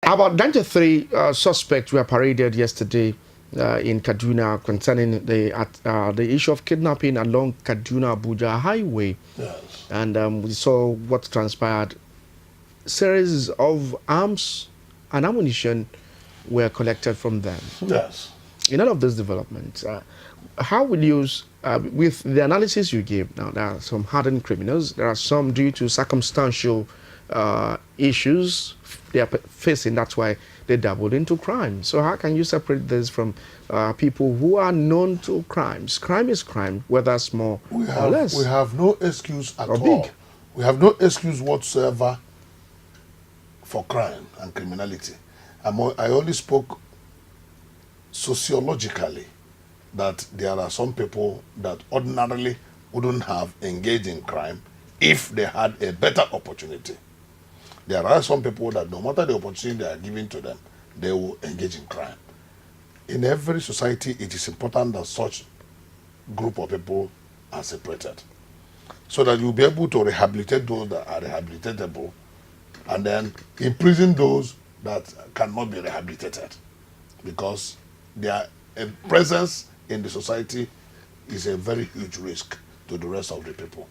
About 93 suspects were paraded yesterday in Kaduna concerning the issue of kidnapping along Kaduna-Abuja highway. Yes. And we saw what transpired. Series of arms and ammunition were collected from them. Yes. In all of these developments, how will you, with the analysis you gave now, there are some hardened criminals, there are some due to circumstantial issues they are facing, that's why they dabbled into crime. So how can you separate this from people who are known to crimes? Crime is crime, whether small or less. We have no excuse at or all. big. We have no excuse whatsoever for crime and criminality. I only spoke sociologically that there are some people that ordinarily wouldn't have engaged in crime if they had a better opportunity. There are some people that no matter the opportunity they are given to them, they will engage in crime. In every society, it is important that such group of people are separated, so that you'll be able to rehabilitate those that are rehabilitatable, and then imprison those that cannot be rehabilitated, because their presence in the society is a very huge risk to the rest of the people.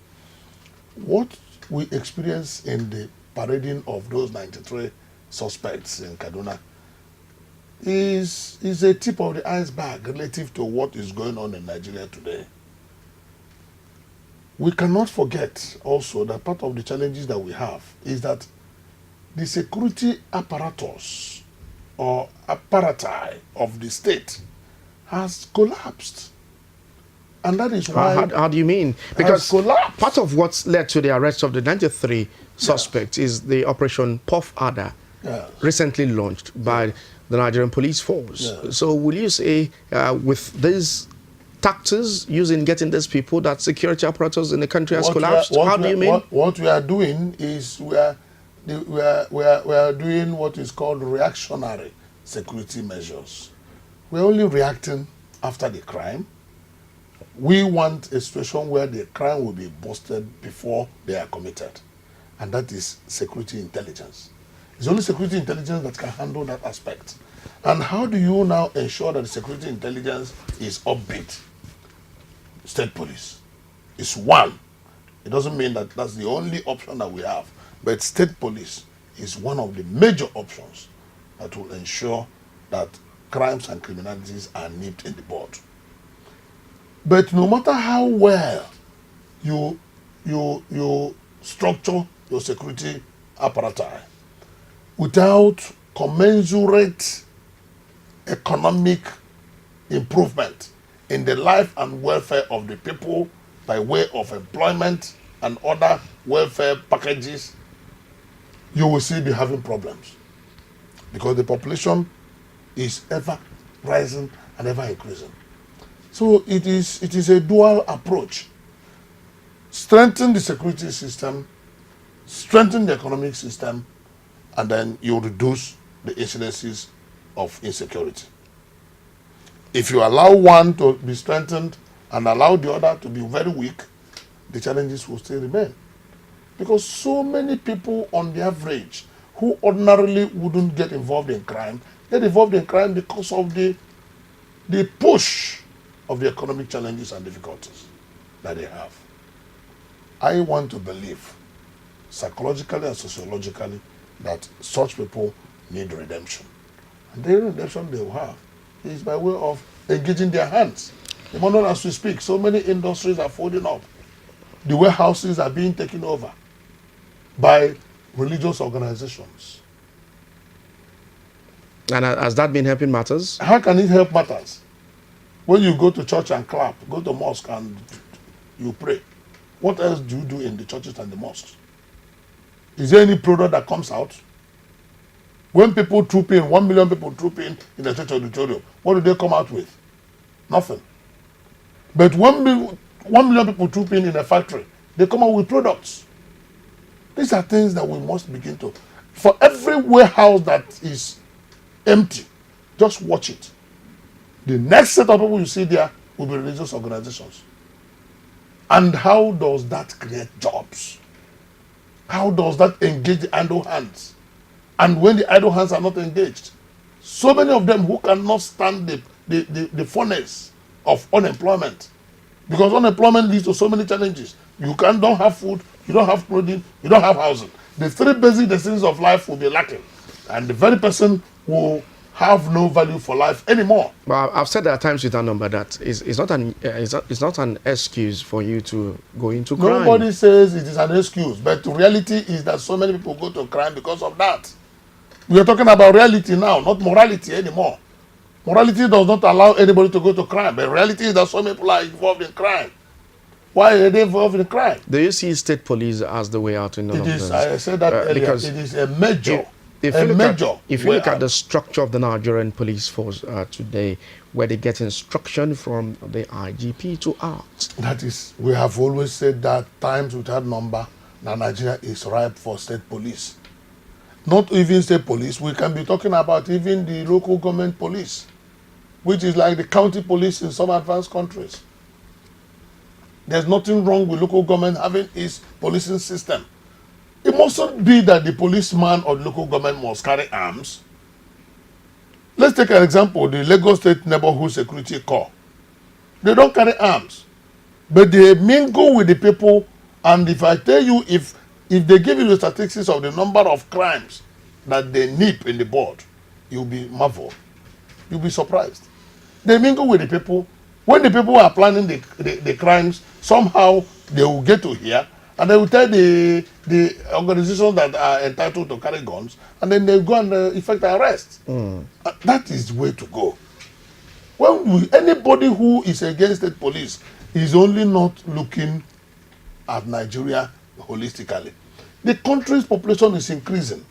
What we experience in the parading of those 93 suspects in Kaduna is a tip of the iceberg relative to what is going on in Nigeria today. We cannot forget also that part of the challenges that we have is that the security apparatus or apparati of the state has collapsed. And that is why... How do you mean? Because part of what's led to the arrest of the 93 suspects is the Operation Puff Adder, recently launched by the Nigerian police force. So will you say with these tactics using getting these people, that security apparatus in the country has collapsed? How do you mean? What we are doing is we are doing what is called reactionary security measures. We're only reacting after the crime. We want a situation where the crime will be busted before they are committed. And that is security intelligence. It's only security intelligence that can handle that aspect. And how do you now ensure that the security intelligence is upbeat? State police is one. It doesn't mean that that's the only option that we have. But state police is one of the major options that will ensure that crimes and criminalities are nipped in the bud. But no matter how well you structure your security apparatus, without commensurate economic improvement in the life and welfare of the people by way of employment and other welfare packages, you will still be having problems, because the population is ever rising and ever increasing. So it is a dual approach. Strengthen the security system, strengthen the economic system, and then you reduce the incidences of insecurity. If you allow one to be strengthened and allow the other to be very weak, the challenges will still remain. Because so many people on the average who ordinarily wouldn't get involved in crime, get involved in crime because of the push of the economic challenges and difficulties that they have. I want to believe, psychologically and sociologically, that such people need redemption. And the redemption they will have is by way of engaging their hands. Even though as we speak, so many industries are folding up. The warehouses are being taken over by religious organizations. And has that been helping matters? How can it help matters? When you go to church and clap, go to mosque and you pray, what else do you do in the churches and the mosques? Is there any product that comes out? When people troop in, 1 million people troop in the church auditorium, what do they come out with? Nothing. But 1 million people troop in a factory, they come out with products. These are things that we must begin to... For every warehouse that is empty, just watch it. The next set of people you see there will be religious organizations. And how does that create jobs? How does that engage the idle hands? and when the idle hands are not engaged. So many of them who cannot stand the furnace of unemployment, because unemployment leads to so many challenges. Don't have food, you don't have clothing, you don't have housing. The three basic necessities of life will be lacking, and the very person will have no value for life anymore. Well, I've said at times with that number that it's not an excuse for you to go into crime. Nobody says it is an excuse, but the reality is that so many people go to crime because of that. We are talking about reality now, not morality anymore. Morality does not allow anybody to go to crime, but reality is that so many people are involved in crime. Why are they involved in crime? Do you see state police as the way out in all of this? I said that earlier. Because it is a major. If you look at the structure of the Nigerian police force today, where they get instruction from the IGP to act. That is, we have always said that times without number, that Nigeria is ripe for state police. Not even state police, we can be talking about even the local government police, which is like the county police in some advanced countries. There's nothing wrong with local government having its policing system. It mustn't be that the policeman or the local government must carry arms. Let's take an example, the Lagos State Neighborhood Security Corps. They don't carry arms, but they mingle with the people, and if I tell you, if they give you the statistics of the number of crimes that they nip in the board, you'll be marveled. You'll be surprised. They mingle with the people. When the people are planning the crimes, somehow they will get to hear, and they will tell the organizations that are entitled to carry guns, and then they go and effect arrest. That is the way to go. Anybody who is against the police is only not looking at Nigeria holistically. The country's population is increasing.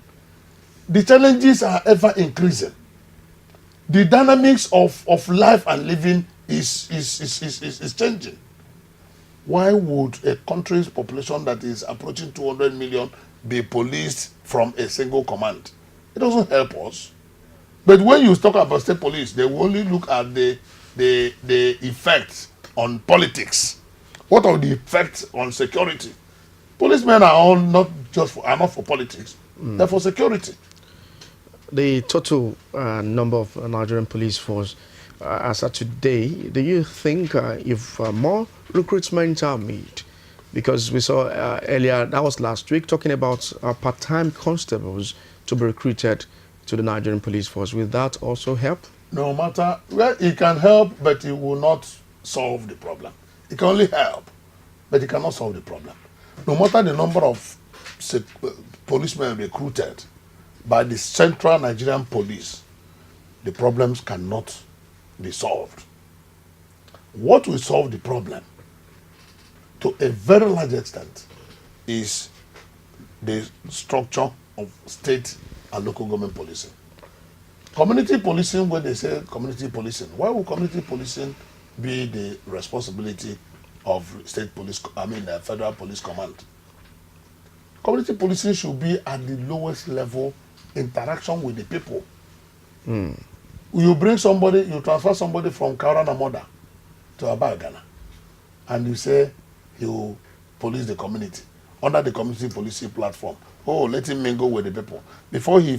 The challenges are ever increasing. The dynamics of life and living is changing. Why would a country's population that is approaching 200 million be policed from a single command? It doesn't help us. But when you talk about state police, they will only look at the effects on politics. What are the effects on security? Policemen are not for politics. They're for security. The total number of Nigerian police force as of today, do you think if more recruitment are made, because we saw earlier, that was last week, talking about part-time constables to be recruited to the Nigerian police force, will that also help? No matter, well, it can help, but it will not solve the problem. It can only help, but it cannot solve the problem. No matter the number of policemen recruited by the Central Nigerian Police, the problems cannot be solved. What will solve the problem, to a very large extent, is the structure of state and local government policing. Community policing, when they say community policing, why would community policing be the responsibility of state police, federal police command? Community policing should be at the lowest level, interaction with the people. You bring somebody, you transfer somebody from Kauranamoda to Abagana, and you say he will police the community under the community policing platform. Oh, let him mingle with the people. Before he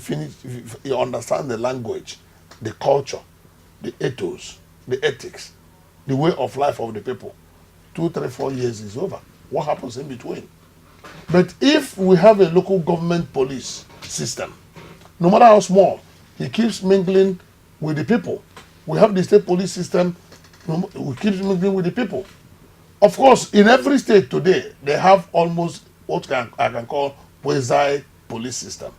understands the language, the culture, the ethos, the ethics, the way of life of the people. 2, 3, 4 years is over. What happens in between? But if we have a local government police system, no matter how small, he keeps mingling with the people. We have the state police system, we keep mingling with the people. Of course, in every state today, they have almost what I can call quasi-police system.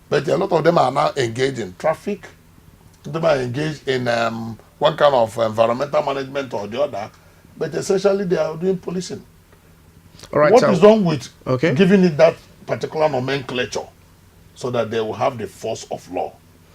But a lot of them are now engaged in traffic. Them are engaged in one kind of environmental management or the other. But essentially, they are doing policing. All right, what is wrong with giving it that particular nomenclature so that they will have the force of law?